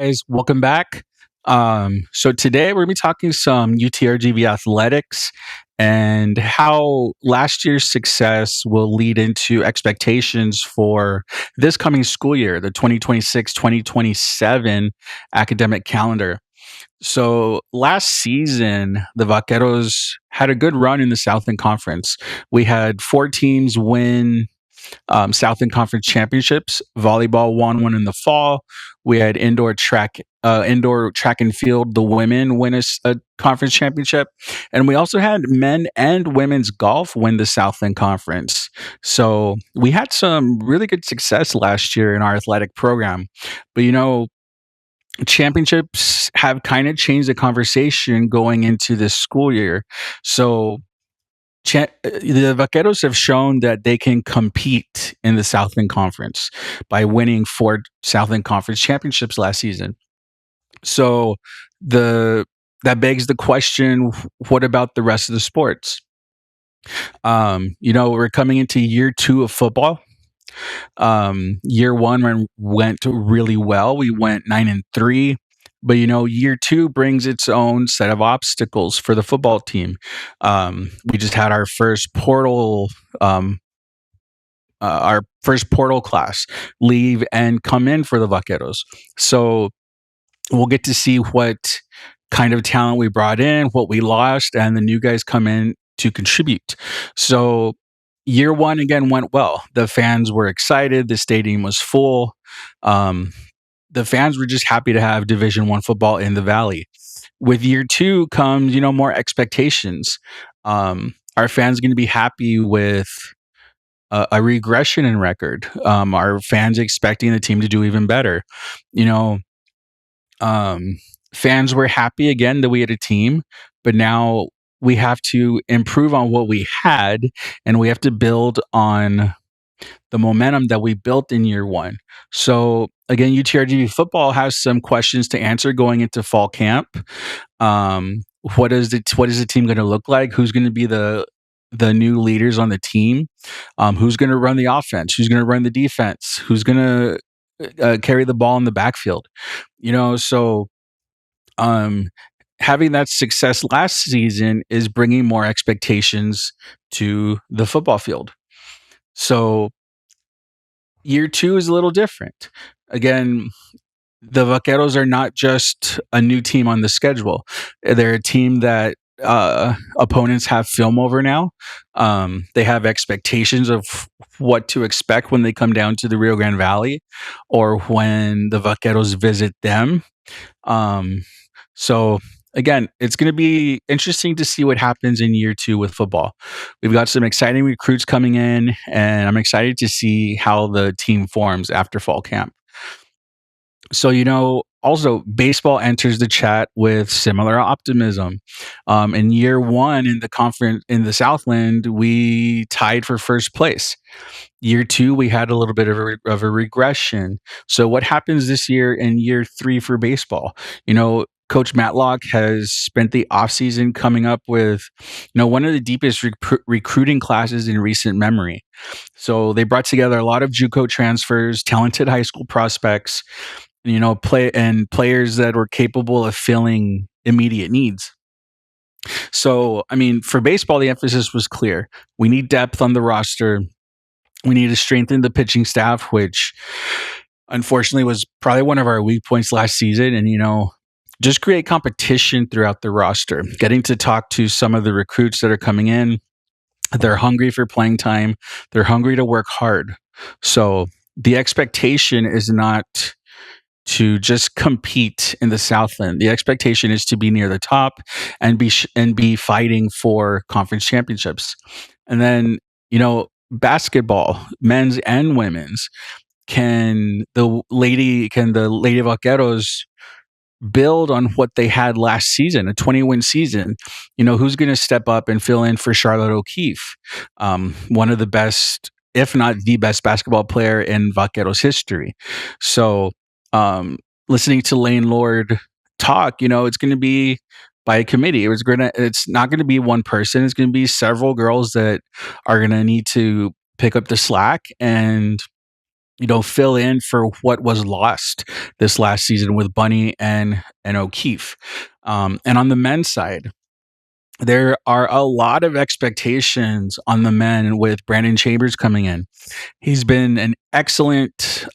Guys, welcome back. So today we're gonna be talking some UTRGV athletics and how last year's success will lead into expectations for this coming school year, the 2026-2027 academic calendar. So last season, the Vaqueros had a good run in the Southland Conference. We had four teams win Southland Conference championships. Volleyball won one in the fall. We had indoor track and field. The women win a conference championship, and we also had men and women's golf win the Southland Conference. So we had some really good success last year in our athletic program. But championships have kind of changed the conversation going into this school year. So the Vaqueros have shown that they can compete in the Southland Conference by winning four Southland Conference championships last season. So the that begs the question: what about the rest of the sports? We're coming into year two of football. Year one went really well. We went 9-3. But year two brings its own set of obstacles for the football team. We just had our first portal class leave and come in for the Vaqueros. So we'll get to see what kind of talent we brought in, what we lost, and the new guys come in to contribute. So year one again went well. The fans were excited. The stadium was full. The fans were just happy to have Division One football in the Valley. With year two comes, more expectations. Our fans going to be happy with a regression in record. Our fans expecting the team to do even better. You know, Fans were happy again that we had a team, but now we have to improve on what we had, and we have to build on the momentum that we built in year one. So again, UTRGV football has some questions to answer going into fall camp. What is the team going to look like? Who's going to be the new leaders on the team? Who's going to run the offense? Who's going to run the defense? Who's going to carry the ball in the backfield? So having that success last season is bringing more expectations to the football field. So year two is a little different. Again, the Vaqueros are not just a new team on the schedule. They're a team that opponents have film over now. They have expectations of what to expect when they come down to the Rio Grande Valley or when the Vaqueros visit them. So again, it's going to be interesting to see what happens in year two with football. We've got some exciting recruits coming in, and I'm excited to see how the team forms after fall camp. So, also baseball enters the chat with similar optimism. In year one in the conference in the Southland, we tied for first place. Year two, we had a little bit of a regression. So, what happens this year in year three for baseball? Coach Matlock has spent the offseason coming up with, one of the deepest recruiting classes in recent memory. So they brought together a lot of JUCO transfers, talented high school prospects, players that were capable of filling immediate needs. So, for baseball, the emphasis was clear. We need depth on the roster. We need to strengthen the pitching staff, which unfortunately was probably one of our weak points last season. And, just create competition throughout the roster. Getting to talk to some of the recruits that are coming in, they're hungry for playing time. They're hungry to work hard. So the expectation is not to just compete in the Southland. The expectation is to be near the top and be fighting for conference championships. And then, basketball, men's and women's, can the Lady Vaqueros build on what they had last season, a 20-win season? Who's going to step up and fill in for Charlotte O'Keefe, one of the best, if not the best basketball player in Vaqueros history. So listening to Lane Lord talk, it's going to be by a committee. It's not going to be one person. It's going to be several girls that are going to need to pick up the slack and fill in for what was lost this last season with Bunny and O'Keefe. And on the men's side, there are a lot of expectations on the men with Brandon Chambers coming in. He's been an excellent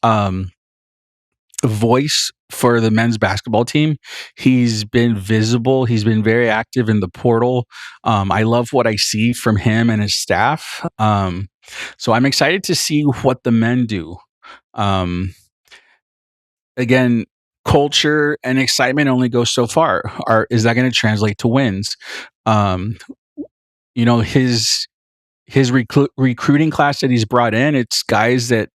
voice for the men's basketball team. He's been visible. He's been very active in the portal. I love what I see from him and his staff. So I'm excited to see what the men do. Um, Again, culture and excitement only goes so far. Is that going to translate to wins? Um, his recruiting class that he's brought in, it's guys that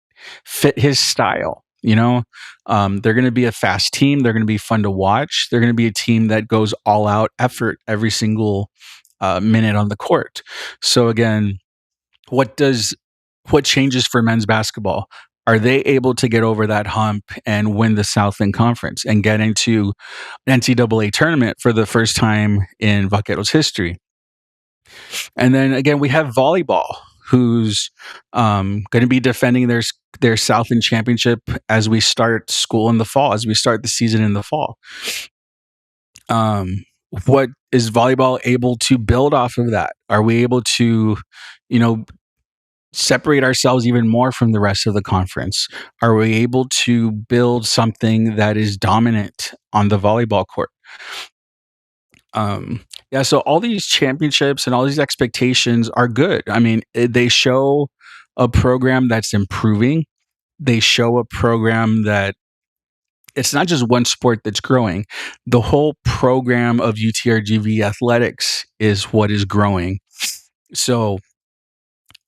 fit his style. They're going to be a fast team. They're going to be fun to watch. They're going to be a team that goes all out effort every single minute on the court. So again, what does what changes for men's basketball? Are they able to get over that hump and win the Southland Conference and get into an NCAA tournament for the first time in Vaquero's history? And then again, we have volleyball, who's going to be defending their Southland championship as we start school in the fall, as we start the season in the fall. What is volleyball able to build off of that? Are we able to, you know, separate ourselves even more from the rest of the conference? Are we able to build something that is dominant on the volleyball court? Yeah, so all these championships and all these expectations are good. I mean, they show a program that's improving. They show a program that it's not just one sport that's growing. The whole program of UTRGV Athletics is what is growing. So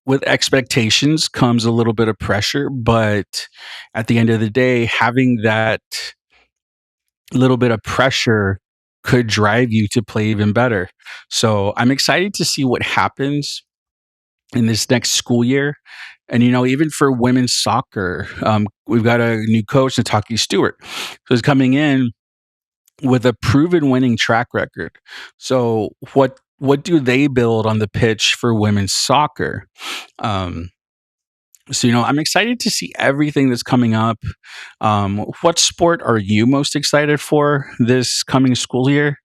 with expectations comes a little bit of pressure, but at the end of the day, having that little bit of pressure could drive you to play even better. So I'm excited to see what happens in this next school year. And even for women's soccer, we've got a new coach, Nataki Stewart, who's coming in with a proven winning track record. So what do they build on the pitch for women's soccer? So I'm excited to see everything that's coming up. What sport are you most excited for this coming school year?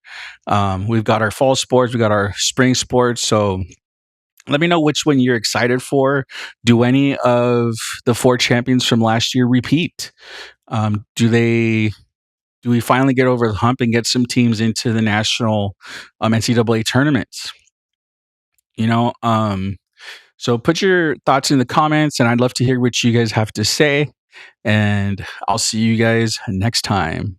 We've got our fall sports, we've got our spring sports. So let me know which one you're excited for. Do any of the four champions from last year repeat? Do we finally get over the hump and get some teams into the national NCAA tournaments? You know, so put your thoughts in the comments, and I'd love to hear what you guys have to say. And I'll see you guys next time.